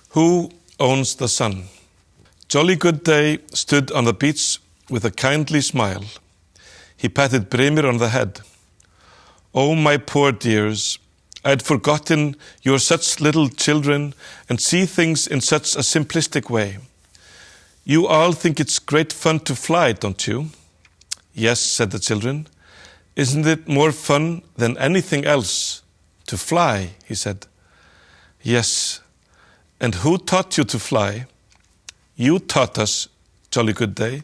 Who owns the sun? Jolly Good Day stood on the beach with a kindly smile. He patted Brimir on the head. "Oh, my poor dears, I'd forgotten you're such little children and see things in such a simplistic way. You all think it's great fun to fly, don't you?" "Yes," said the children. "Isn't it more fun than anything else to fly?" he said. "Yes. And who taught you to fly?" "You taught us, Jolly Good Day."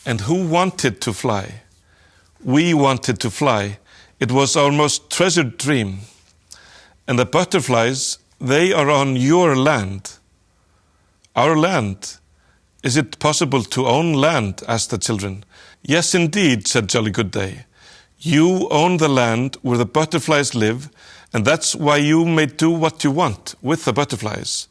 "And who wanted to fly?" "We wanted to fly. It was our most treasured dream." "And the butterflies, they are on your land." "Our land? Is it possible to own land?" asked the children. "Yes, indeed," said Jolly Good Day. "You own the land where the butterflies live, and that's why you may do what you want with the butterflies.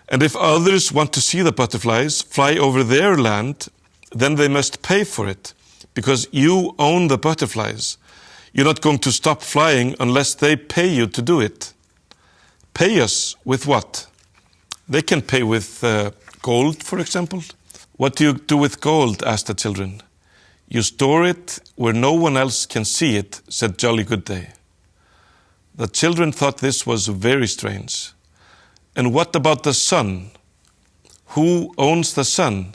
And if others want to see the butterflies fly over their land, then they must pay for it, because you own the butterflies. You're not going to stop flying unless they pay you to do it." "Pay us with what?" "They can pay with gold, for example." "What do you do with gold?" asked the children. "You store it where no one else can see it," said Jolly Good Day. The children thought this was very strange. "And what about the sun? Who owns the sun?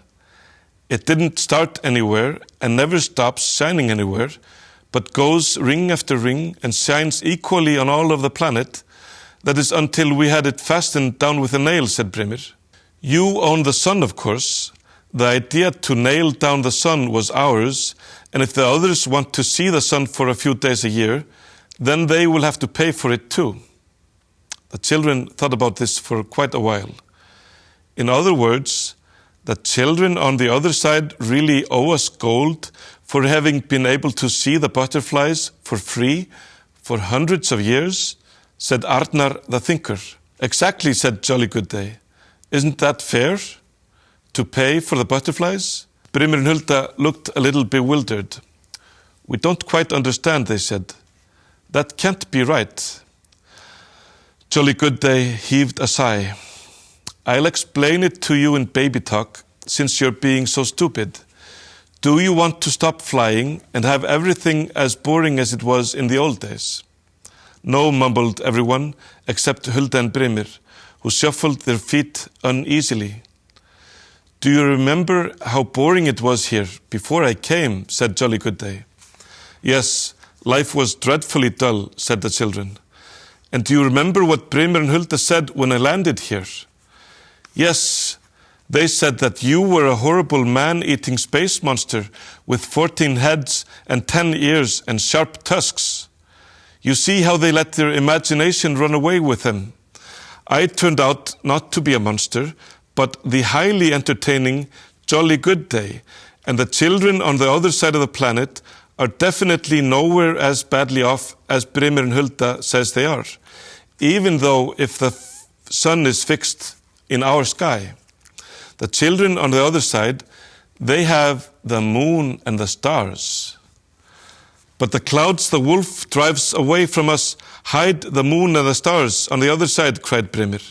It didn't start anywhere and never stops shining anywhere, but goes ring after ring and shines equally on all of the planet. That is until we had it fastened down with a nail," said Brimir. "You own the sun, of course. The idea to nail down the sun was ours, and if the others want to see the sun for a few days a year, then they will have to pay for it too." The children thought about this for quite a while. In other words, the children on the other side really owe us gold for having been able to see the butterflies for free for hundreds of years, said Arnar the thinker. "Exactly," said Jolly Good Day. "Isn't that fair? To pay for the butterflies?" Brimir and Hulda looked a little bewildered. "We don't quite understand," they said. "That can't be right." Jolly Good Day heaved a sigh. "I'll explain it to you in baby talk, since you're being so stupid. Do you want to stop flying and have everything as boring as it was in the old days?" "No," mumbled everyone, except Hulda and Brimir, who shuffled their feet uneasily. "Do you remember how boring it was here before I came?" said Jolly Good Day. "Yes, life was dreadfully dull," said the children. "And do you remember what Brimir and Hulda said when I landed here?" "Yes, they said that you were a horrible man-eating space monster with 14 heads and 10 ears and sharp tusks. You see how they let their imagination run away with them. I turned out not to be a monster, but the highly entertaining Jolly Good Day, and the children on the other side of the planet are definitely nowhere as badly off as Brimir and Hulda says they are, even though if the sun is fixed in our sky. The children on the other side, they have the moon and the stars. But the clouds the wolf drives away from us hide the moon and the stars on the other side," cried Brimir.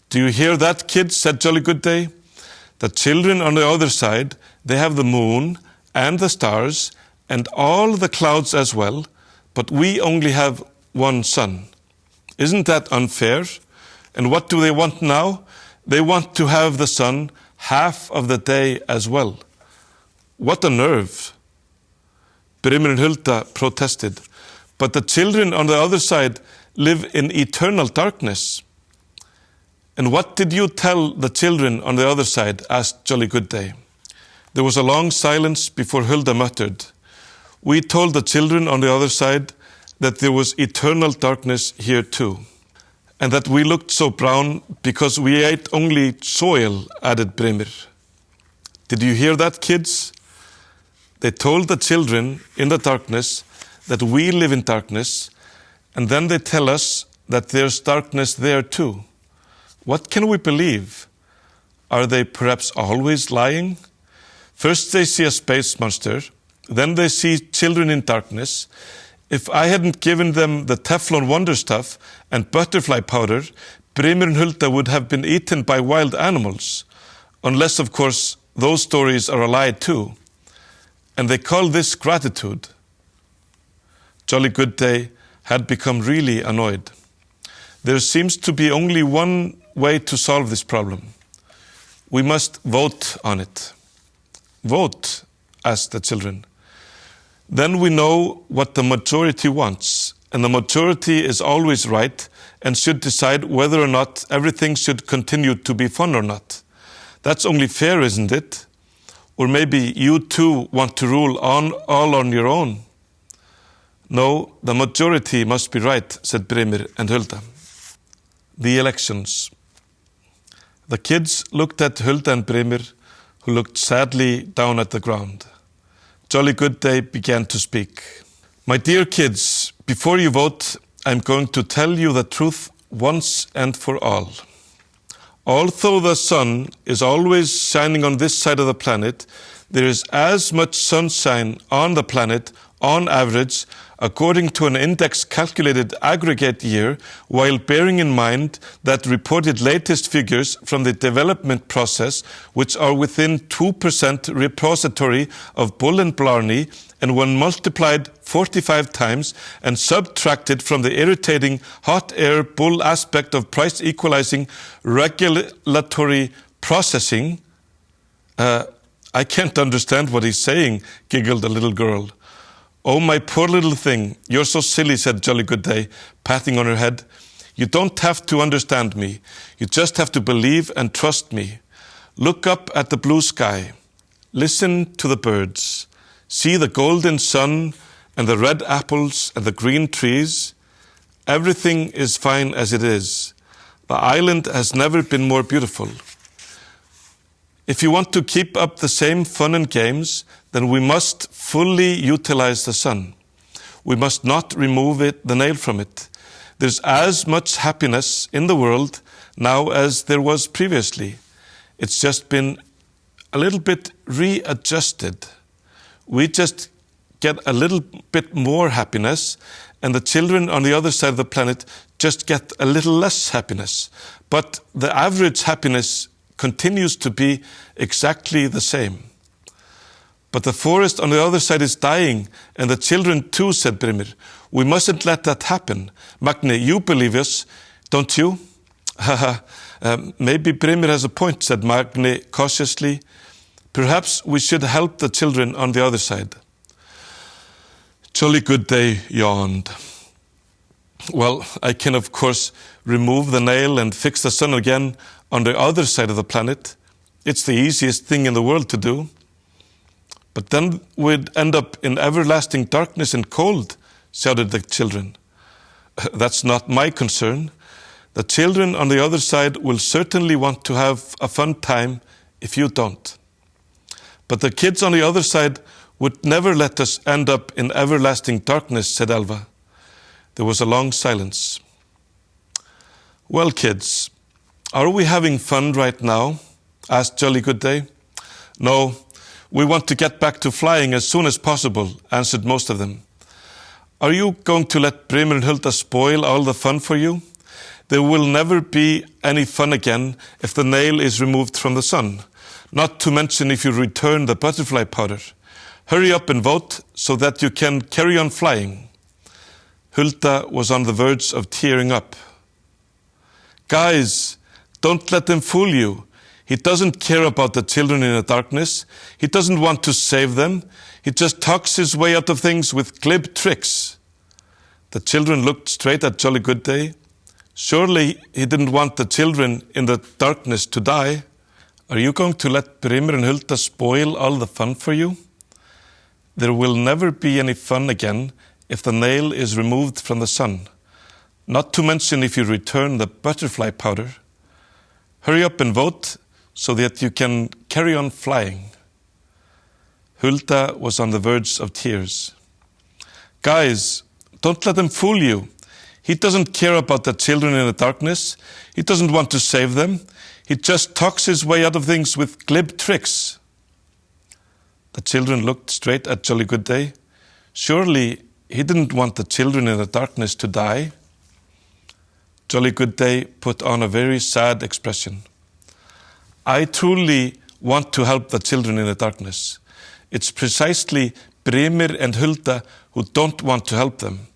"Do you hear that, kids?" said Jolly Good Day. "The children on the other side, they have the moon and the stars and all the clouds as well, but we only have one sun. Isn't that unfair? And what do they want now? They want to have the sun half of the day as well. What a nerve!" Brimir and Hulda protested. "But the children on the other side live in eternal darkness." "And what did you tell the children on the other side?" asked Jolly Good Day. There was a long silence before Hulda muttered, "We told the children on the other side that there was eternal darkness here too, and that we looked so brown because we ate only soil," added Brimir. "Did you hear that, kids? They told the children in the darkness that we live in darkness, and then they tell us that there's darkness there too. What can we believe? Are they perhaps always lying? First they see a space monster, then they see children in darkness. If I hadn't given them the Teflon Wonder Stuff and butterfly powder, Brimir and Hulda would have been eaten by wild animals. Unless, of course, those stories are a lie too. And they call this gratitude. Jolly Good Day had become really annoyed. There seems to be only one way to solve this problem. We must vote on it. Vote, asked the children. Then we know what the majority wants, and the majority is always right and should decide whether or not everything should continue to be fun or not. That's only fair, isn't it? Or maybe you too want to rule all on your own. No, the majority must be right, said Brimir and Hulda. The elections. The kids looked at Hulda and Brimir, who looked sadly down at the ground. Jolly Good Day began to speak. My dear kids, before you vote, I'm going to tell you the truth once and for all. Although the sun is always shining on this side of the planet, there is as much sunshine on the planet on average according to an index calculated aggregate year, while bearing in mind that reported latest figures from the development process, which are within 2% repository of Bull and Blarney, and when multiplied 45 times and subtracted from the irritating hot air bull aspect of price equalizing regulatory processing. I can't understand what he's saying, giggled a little girl. Oh, my poor little thing, you're so silly, said Jolly Good Day, patting on her head. You don't have to understand me. You just have to believe and trust me. Look up at the blue sky. Listen to the birds. See the golden sun and the red apples and the green trees. Everything is fine as it is. The island has never been more beautiful. If you want to keep up the same fun and games, then we must fully utilize the sun. We must not remove the nail from it. There's as much happiness in the world now as there was previously. It's just been a little bit readjusted. We just get a little bit more happiness, and the children on the other side of the planet just get a little less happiness. But the average happiness continues to be exactly the same. But the forest on the other side is dying, and the children too, said Brimir. We mustn't let that happen. Magni, you believe us, don't you? Maybe Brimir has a point, said Magni cautiously. Perhaps we should help the children on the other side. Jolly Good Day yawned. Well, I can of course remove the nail and fix the sun again on the other side of the planet. It's the easiest thing in the world to do. But then we'd end up in everlasting darkness and cold, shouted the children. That's not my concern. The children on the other side will certainly want to have a fun time if you don't. But the kids on the other side would never let us end up in everlasting darkness, said Elva. There was a long silence. Well, kids, are we having fun right now? Asked Jolly Good Day. No, we want to get back to flying as soon as possible, answered most of them. Are you going to let Brimir and Hulda spoil all the fun for you? There will never be any fun again if the nail is removed from the sun, not to mention if you return the butterfly powder. Hurry up and vote so that you can carry on flying. Hulda was on the verge of tearing up. Guys, don't let them fool you. He doesn't care about the children in the darkness. He doesn't want to save them. He just talks his way out of things with glib tricks. The children looked straight at Jolly Good Day. Surely he didn't want the children in the darkness to die. Are you going to let Brimir and Hulda spoil all the fun for you? There will never be any fun again if the nail is removed from the sun, not to mention if you return the butterfly powder. Hurry up and vote so that you can carry on flying. Hulda was on the verge of tears. Guys, don't let them fool you. He doesn't care about the children in the darkness. He doesn't want to save them. He just talks his way out of things with glib tricks. The children looked straight at Jolly Good Day. Surely he didn't want the children in the darkness to die. Jolly Good Day put on a very sad expression. I truly want to help the children in the darkness. It's precisely Brimir and Hulda who don't want to help them.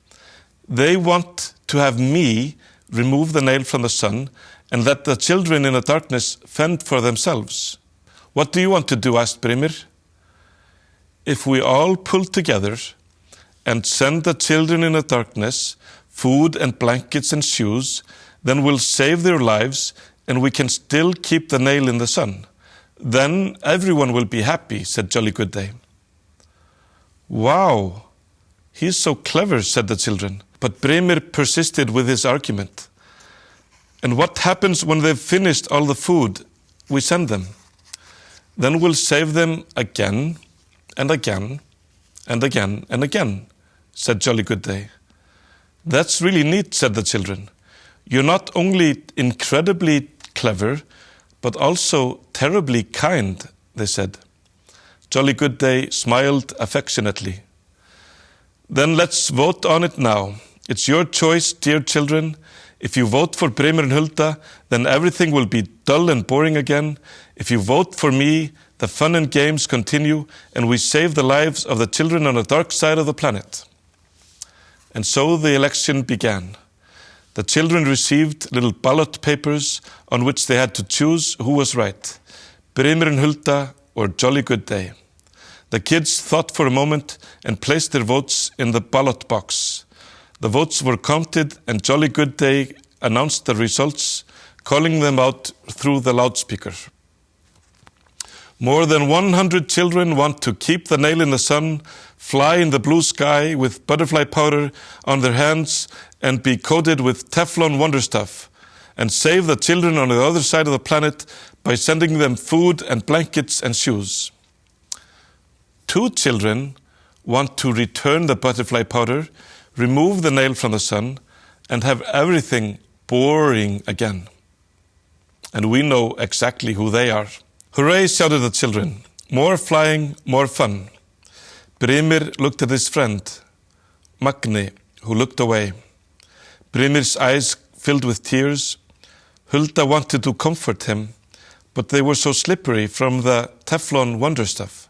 They want to have me remove the nail from the sun and let the children in the darkness fend for themselves. What do you want to do? Asked Brimir. If we all pull together and send the children in the darkness food and blankets and shoes, then we'll save their lives and we can still keep the nail in the sun. Then everyone will be happy, said Jolly Good Day. Wow, he's so clever, said the children. But Brimir persisted with his argument. And what happens when they've finished all the food we send them? Then we'll save them again and again and again and again, said Jolly Good Day. That's really neat, said the children. You're not only incredibly clever, but also terribly kind, they said. Jolly Good Day smiled affectionately. Then let's vote on it now. It's your choice, dear children. If you vote for Brimir and Hulda, then everything will be dull and boring again. If you vote for me, the fun and games continue, and we save the lives of the children on the dark side of the planet. And so the election began. The children received little ballot papers on which they had to choose who was right, Brimir and Hulda or Jolly Good Day. The kids thought for a moment and placed their votes in the ballot box. The votes were counted and Jolly Good Day announced the results, calling them out through the loudspeaker. More than 100 children want to keep the nail in the sun, fly in the blue sky with butterfly powder on their hands and be coated with Teflon wonder stuff, and save the children on the other side of the planet by sending them food and blankets and shoes. 2 children want to return the butterfly powder, remove the nail from the sun, and have everything boring again. And we know exactly who they are. Hooray, shouted the children. More flying, more fun. Brimir looked at his friend, Magni, who looked away. Brimir's eyes filled with tears. Hulda wanted to comfort him, but they were so slippery from the Teflon wonder stuff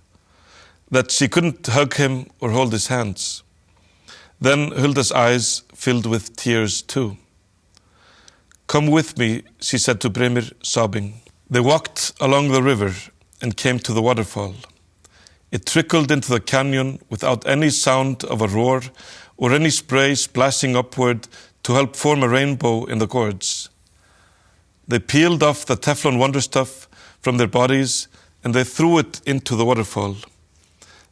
that she couldn't hug him or hold his hands. Then Hulda's eyes filled with tears too. Come with me, she said to Brimir, sobbing. They walked along the river and came to the waterfall. It trickled into the canyon without any sound of a roar or any spray splashing upward to help form a rainbow in the gorge. They peeled off the Teflon wonder stuff from their bodies and they threw it into the waterfall.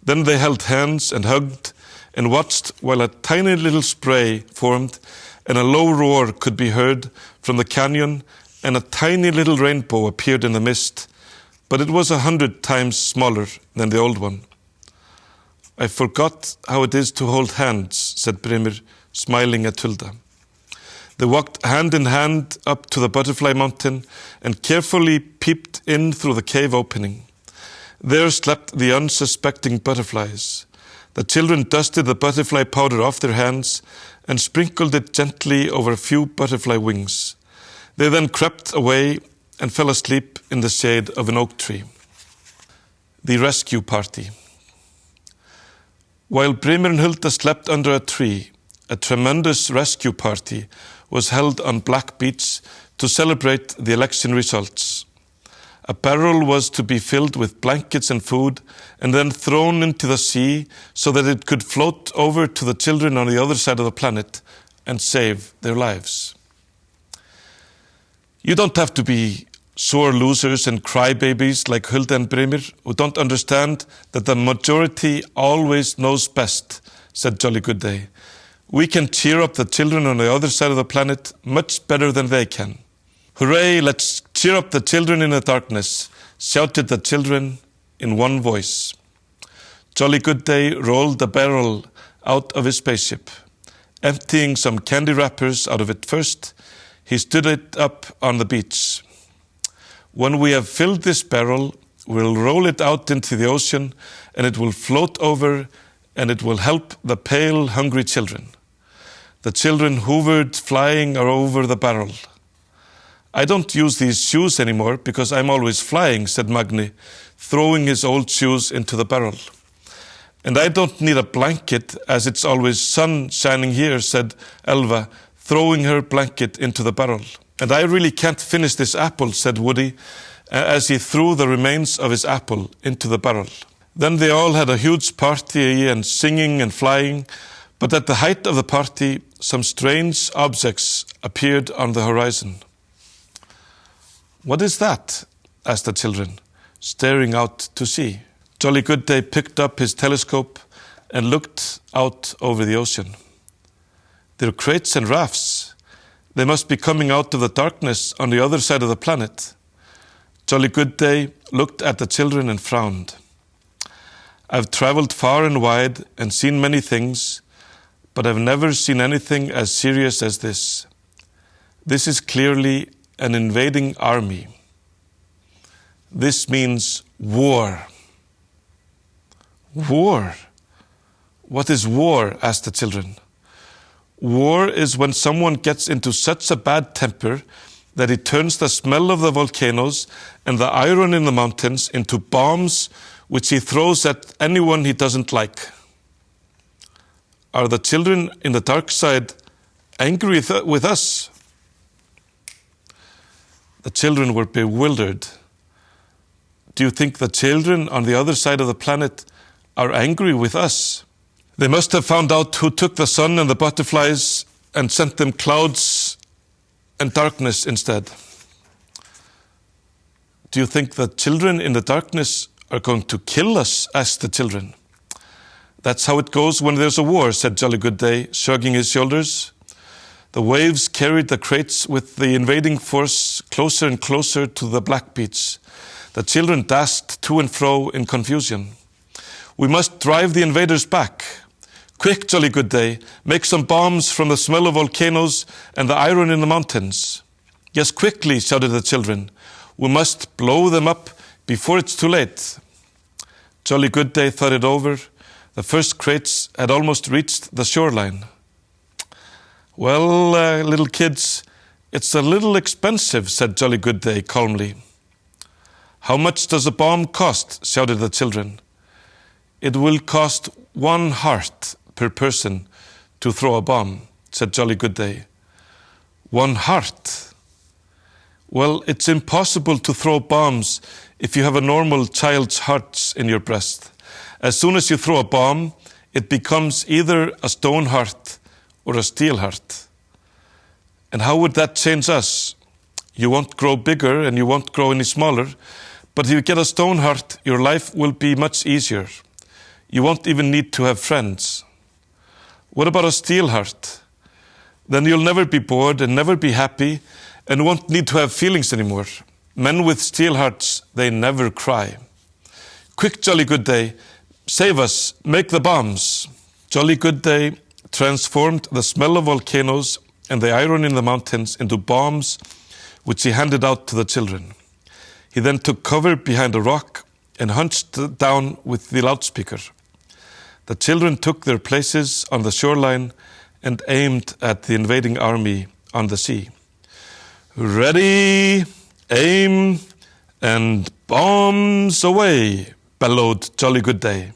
Then they held hands and hugged and watched while a tiny little spray formed and a low roar could be heard from the canyon and a tiny little rainbow appeared in the mist, but it was 100 times smaller than the old one. I forgot how it is to hold hands, said Brimir, smiling at Hulda. They walked hand in hand up to the butterfly mountain and carefully peeped in through the cave opening. There slept the unsuspecting butterflies. The children dusted the butterfly powder off their hands and sprinkled it gently over a few butterfly wings. They then crept away and fell asleep in the shade of an oak tree. The rescue party. While Brimir and Hulda slept under a tree, a tremendous rescue party was held on Black Beach to celebrate the election results. A barrel was to be filled with blankets and food and then thrown into the sea so that it could float over to the children on the other side of the planet and save their lives. You don't have to be sore losers and crybabies like Hulda and Brimir who don't understand that the majority always knows best, said Jolly Good Day. We can cheer up the children on the other side of the planet much better than they can. Hooray, let's cheer up the children in the darkness, shouted the children in one voice. Jolly Good Day rolled the barrel out of his spaceship. Emptying some candy wrappers out of it first, he stood it up on the beach. When we have filled this barrel, we'll roll it out into the ocean and it will float over and it will help the pale, hungry children. The children hovered, flying over the barrel. I don't use these shoes anymore because I'm always flying, said Magni, throwing his old shoes into the barrel. And I don't need a blanket as it's always sun shining here, said Elva, throwing her blanket into the barrel. And I really can't finish this apple, said Woody, as he threw the remains of his apple into the barrel. Then they all had a huge party and singing and flying, but at the height of the party, some strange objects appeared on the horizon. What is that? Asked the children, staring out to sea. Jolly Good Day picked up his telescope and looked out over the ocean. They're crates and rafts. They must be coming out of the darkness on the other side of the planet. Jolly Good Day looked at the children and frowned. I've traveled far and wide and seen many things, but I've never seen anything as serious as this. This is clearly an invading army. This means war. War? What is war? Asked the children. War is when someone gets into such a bad temper that he turns the smell of the volcanoes and the iron in the mountains into bombs which he throws at anyone he doesn't like. Are the children in the dark side angry with us? The children were bewildered. Do you think the children on the other side of the planet are angry with us? They must have found out who took the sun and the butterflies and sent them clouds and darkness instead. Do you think the children in the darkness are going to kill us? Asked the children. That's how it goes when there's a war, said Jolly Good Day, shrugging his shoulders. The waves carried the crates with the invading force closer and closer to the black beach. The children dashed to and fro in confusion. We must drive the invaders back. Quick, Jolly Good Day, make some bombs from the smell of volcanoes and the iron in the mountains. Yes, quickly, shouted the children. We must blow them up before it's too late. Jolly Good Day thought it over. The first crates had almost reached the shoreline. Well, little kids, it's a little expensive, said Jolly Good Day calmly. How much does a bomb cost? Shouted the children. It will cost 1 heart per person to throw a bomb, said Jolly Good Day. 1 heart? Well, it's impossible to throw bombs if you have a normal child's heart in your breast. As soon as you throw a bomb, it becomes either a stone heart or a steel heart. And how would that change us? You won't grow bigger and you won't grow any smaller, but if you get a stone heart, your life will be much easier. You won't even need to have friends. What about a steel heart? Then you'll never be bored and never be happy and won't need to have feelings anymore. Men with steel hearts, they never cry. Quick, Jolly Good Day, save us, make the bombs. Jolly Good Day transformed the smell of volcanoes and the iron in the mountains into bombs, which he handed out to the children. He then took cover behind a rock and hunched down with the loudspeaker. The children took their places on the shoreline and aimed at the invading army on the sea. Ready, aim, and bombs away, bellowed Jolly Good Day.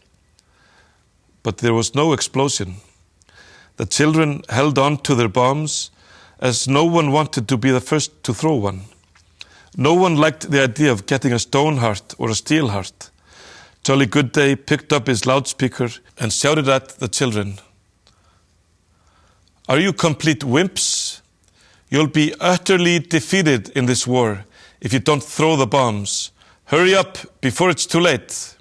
But there was no explosion. The children held on to their bombs as no one wanted to be the first to throw one. No one liked the idea of getting a stone heart or a steel heart. Jolly Good Day picked up his loudspeaker and shouted at the children. Are you complete wimps? You'll be utterly defeated in this war if you don't throw the bombs. Hurry up before it's too late.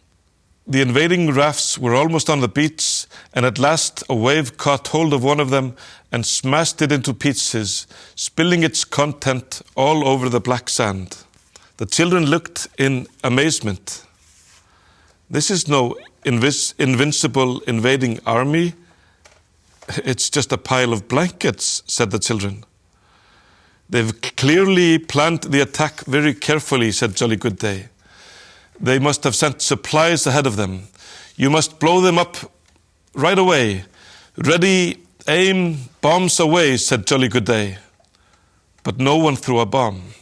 The invading rafts were almost on the beach, and at last a wave caught hold of one of them and smashed it into pieces, spilling its content all over the black sand. The children looked in amazement. This is no invincible invading army. It's just a pile of blankets, said the children. They've clearly planned the attack very carefully, said Jolly Good Day. They must have sent supplies ahead of them. You must blow them up right away. Ready, aim, bombs away, said Jolly Good Day. But no one threw a bomb.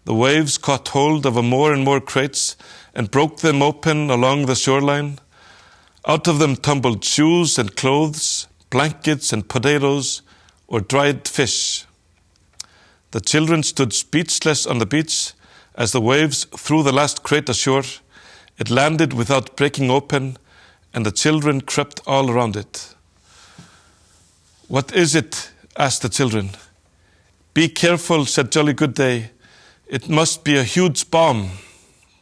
The waves caught hold of more and more crates and broke them open along the shoreline. Out of them tumbled shoes and clothes, blankets and potatoes, or dried fish. The children stood speechless on the beach as the waves threw the last crate ashore. It landed without breaking open, and the children crept all around it. "What is it?" asked the children. "Be careful," said Jolly Good Day. "It must be a huge bomb."